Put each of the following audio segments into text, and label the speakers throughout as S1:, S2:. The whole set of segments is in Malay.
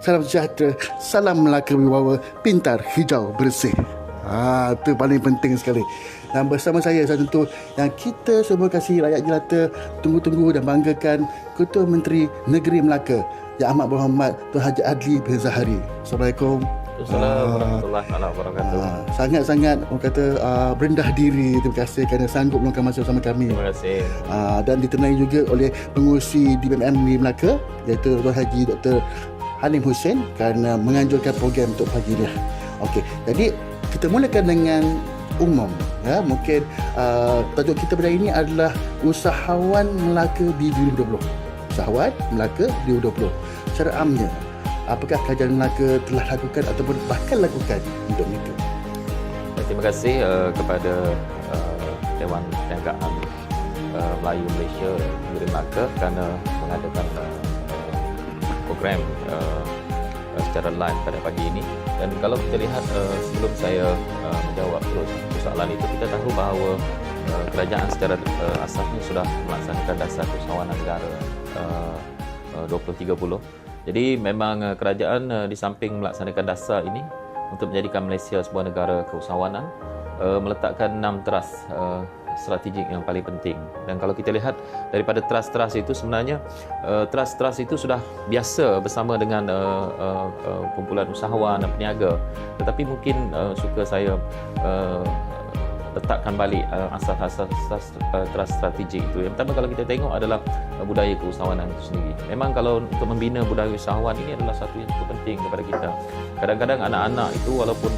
S1: salam sejahtera, salam Melaka berwibawa, pintar, hijau, bersih. Itu paling penting sekali. Dan bersama saya tentu yang kita semua kasih rakyat jelata tunggu-tunggu dan banggakan, Ketua Menteri Negeri Melaka Yang Amat Berhormat Tuan Haji Adli bin Zahari. Assalamualaikum.
S2: Assalamualaikum warahmatullahi wabarakatuh.
S1: Sangat-sangat orang kata berendah diri. Terima kasih kerana sanggup meluangkan masa bersama kami.
S2: Terima kasih.
S1: Dan ditenai juga oleh pengurusi di BMM di Melaka, iaitu Tuan Haji Dr. Halim Hussein, kerana menganjurkan program untuk pagi ni. Okey, jadi kita mulakan dengan umum. Mungkin tajuk kita pada hari ini adalah Usahawan Melaka di 2020. Usahawan Melaka di 2020. Secara amnya, apakah kerajaan Melaka telah lakukan ataupun bakal lakukan untuk mereka?
S2: Terima kasih kepada Dewan Perniagaan Melayu Malaysia Negeri Melaka kerana mengadakan program secara live pada pagi ini. Dan kalau kita lihat sebelum saya menjawab terus soalan itu, kita tahu bahawa kerajaan secara asasnya sudah melaksanakan dasar usahawan negara 2030. Jadi memang kerajaan di samping melaksanakan dasar ini untuk menjadikan Malaysia sebuah negara keusahawanan, meletakkan 6 teras strategik yang paling penting. Dan kalau kita lihat daripada teras-teras itu, sebenarnya teras-teras itu sudah biasa bersama dengan kumpulan usahawan dan peniaga. Tetapi mungkin suka saya letakkan balik asas-asas teras strategik itu. Yang pertama kalau kita tengok adalah budaya keusahawanan itu sendiri. Memang kalau untuk membina budaya usahawan ini adalah satu yang cukup penting kepada kita. Kadang-kadang anak-anak itu walaupun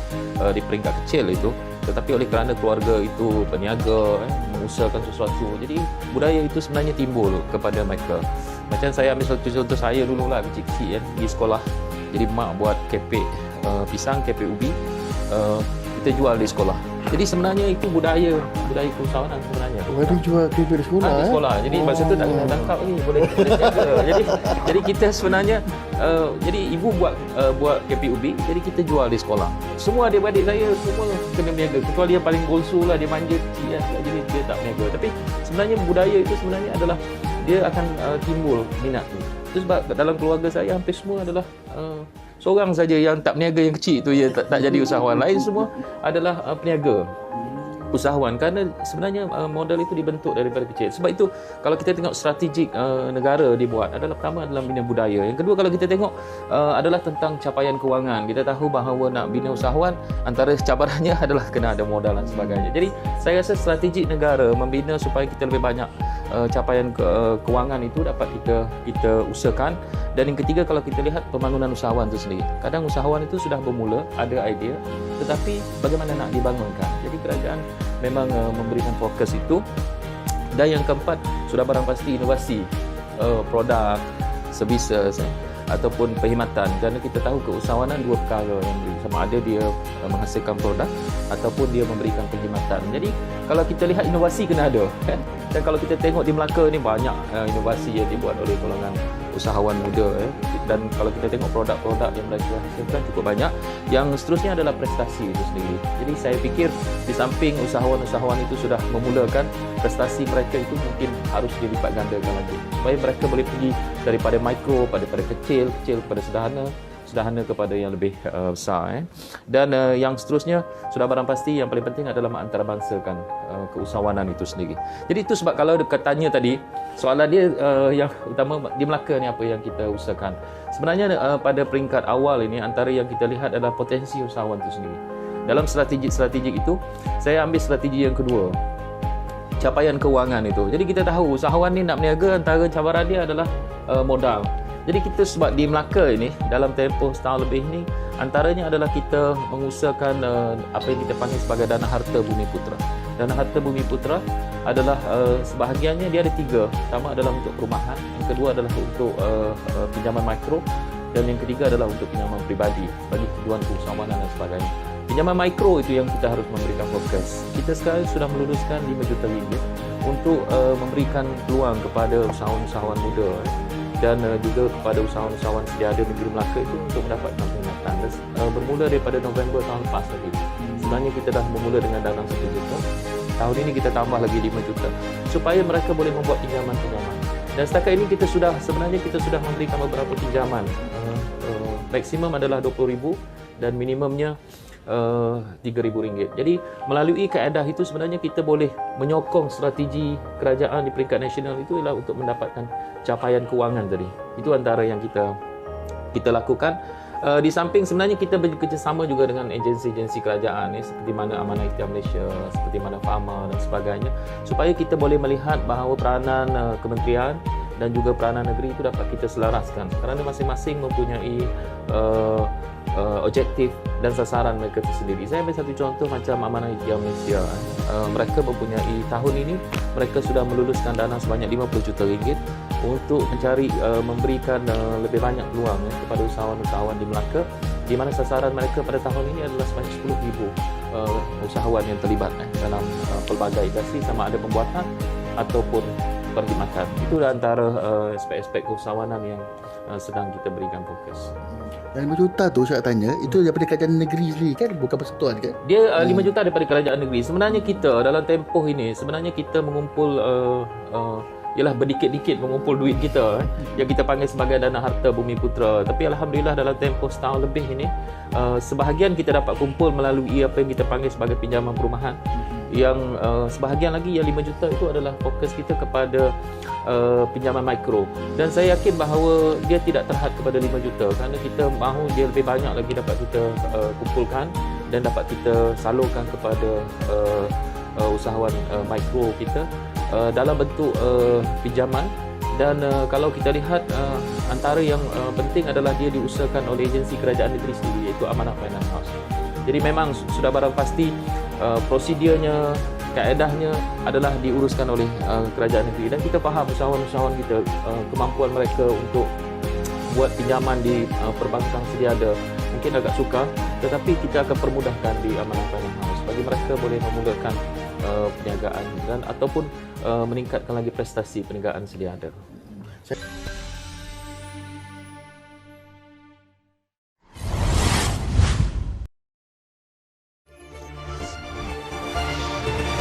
S2: di peringkat kecil itu, tetapi oleh kerana keluarga itu peniaga, mengusahakan sesuatu, jadi budaya itu sebenarnya timbul kepada mereka. Macam saya ambil satu contoh saya dululah kecil-kecil di sekolah. Jadi mak buat kepek pisang, kepek ubi, kita jual di sekolah. Jadi sebenarnya itu budaya keusahawanan sebenarnya.
S1: Baru jual kepek di sekolah.
S2: Di sekolah. Jadi masa tu tak kena tangkap ni, boleh jaga. Jadi kita sebenarnya jadi ibu buat kepek ubi, jadi kita jual di sekolah. Semua adik-adik saya semua kena berniaga. Kecuali dia paling bongsu lah, dia manja kecil lah, jadi dia tak berniaga. Tapi sebenarnya budaya itu sebenarnya adalah dia akan timbul minat tu. Itu sebab dalam keluarga saya hampir semua adalah seorang saja yang tak berniaga, yang kecil tu ya tak jadi usahawan. Lain semua adalah peniaga, usahawan, kerana sebenarnya modal itu dibentuk daripada kecil. Sebab itu kalau kita tengok strategik negara dibuat adalah pertama adalah bina budaya. Yang kedua kalau kita tengok adalah tentang capaian kewangan. Kita tahu bahawa nak bina usahawan, antara cabarannya adalah kena ada modal dan sebagainya. Jadi saya rasa strategik negara membina supaya kita lebih banyak capaian kewangan itu dapat kita usahakan. Dan yang ketiga kalau kita lihat pembangunan usahawan itu sendiri. Kadang usahawan itu sudah bermula, ada idea, tetapi bagaimana nak dibangunkan. Jadi kerajaan memang memberikan fokus itu. Dan yang keempat, sudah barang pasti inovasi produk, services ataupun perkhidmatan. Kerana kita tahu keusahawanan dua perkara yang sama ada dia menghasilkan produk ataupun dia memberikan perkhidmatan. Jadi kalau kita lihat inovasi kena ada. Dan kalau kita tengok di Melaka ni banyak inovasi yang dibuat oleh golongan usahawan muda. Dan kalau kita tengok produk-produk yang mereka hasilkan cukup banyak. Yang seterusnya adalah prestasi itu sendiri. Jadi saya fikir di samping usahawan-usahawan itu sudah memulakan, prestasi mereka itu mungkin harus dilipat gandakan lagi. Supaya mereka boleh pergi daripada mikro pada kecil kepada sederhana kepada yang lebih besar. Dan yang seterusnya sudah barang pasti yang paling penting adalah mengantarabangsakan keusahawanan itu sendiri. Jadi itu sebab kalau tanya tadi, soalan dia yang utama di Melaka ni apa yang kita usahakan. Sebenarnya pada peringkat awal ini antara yang kita lihat adalah potensi usahawan itu sendiri. Dalam strategi itu, saya ambil strategi yang kedua, capaian kewangan itu. Jadi kita tahu usahawan ni nak berniaga, antara cabaran dia adalah modal. Jadi kita sebab di Melaka ini dalam tempoh setahun lebih ni, antaranya adalah kita mengusahakan apa yang kita panggil sebagai dana harta Bumi Putra. Dana harta Bumi Putra adalah sebahagiannya dia ada 3. Pertama adalah untuk perumahan, yang kedua adalah untuk pinjaman mikro, dan yang ketiga adalah untuk pinjaman peribadi bagi tujuan keusahawanan dan sebagainya. Pinjaman mikro itu yang kita harus memberikan fokus. Kita sekarang sudah meluluskan 5 juta ringgit untuk memberikan peluang kepada usahawan-usahawan muda dan juga kepada usahawan-usahawan sediada negeri Melaka itu untuk mendapatkan peringatan. Bermula daripada November tahun lepas lagi. Sebenarnya kita dah memula dengan dana 1 juta. Tahun ini kita tambah lagi 5 juta supaya mereka boleh membuat pinjaman-pinjaman. Dan setakat ini kita sudah memberikan beberapa pinjaman maksimum adalah RM20,000 dan minimumnya RM3,000. Jadi melalui kaedah itu sebenarnya kita boleh menyokong strategi kerajaan di peringkat nasional itu ialah untuk mendapatkan capaian kewangan tadi. Itu antara yang kita lakukan. Di samping sebenarnya kita bekerjasama juga dengan agensi-agensi kerajaan seperti mana Amanah Ikhtiar Malaysia, seperti mana Pharma dan sebagainya, supaya kita boleh melihat bahawa peranan kementerian dan juga peranan negeri itu dapat kita selaraskan kerana masing-masing mempunyai objektif dan sasaran mereka tersendiri. Saya ambil satu contoh macam Amanah Ikhtiar Malaysia. Mereka mempunyai tahun ini mereka sudah meluluskan dana sebanyak RM50 juta untuk mencari memberikan lebih banyak peluang kepada usahawan-usahawan di Melaka, di mana sasaran mereka pada tahun ini adalah sebanyak 10,000 usahawan yang terlibat dalam pelbagai industri, sama ada pembuatan ataupun perkhidmatan. Itu antara aspek-aspek keusahawanan yang sedang kita berikan fokus.
S1: Dan 5 juta tu saya tanya, itu daripada kerajaan negeri sendiri kan, bukan persatuan kan?
S2: Dia 5 juta daripada kerajaan negeri. Sebenarnya kita dalam tempoh ini sebenarnya kita mengumpul ialah berdikit-dikit mengumpul duit kita yang kita panggil sebagai dana harta Bumi Putera. Tapi alhamdulillah dalam tempoh setahun lebih ini sebahagian kita dapat kumpul melalui apa yang kita panggil sebagai pinjaman perumahan. Yang sebahagian lagi yang 5 juta itu adalah fokus kita kepada pinjaman mikro, dan saya yakin bahawa dia tidak terhad kepada 5 juta kerana kita mahu dia lebih banyak lagi dapat kita kumpulkan dan dapat kita salurkan kepada usahawan mikro kita dalam bentuk pinjaman. Dan kalau kita lihat antara yang penting adalah dia diusahakan oleh agensi kerajaan negeri sendiri, iaitu Amanah Finance House. Jadi memang sudah barang pasti prosedurnya, kaedahnya adalah diuruskan oleh kerajaan negeri, dan kita faham usahawan-usahawan kita kemampuan mereka untuk buat pinjaman di perbankan sedia ada mungkin agak sukar, tetapi kita akan permudahkan di Amanah Finance House bagi mereka boleh memulakan perniagaan dan ataupun meningkatkan lagi prestasi perniagaan sedia ada.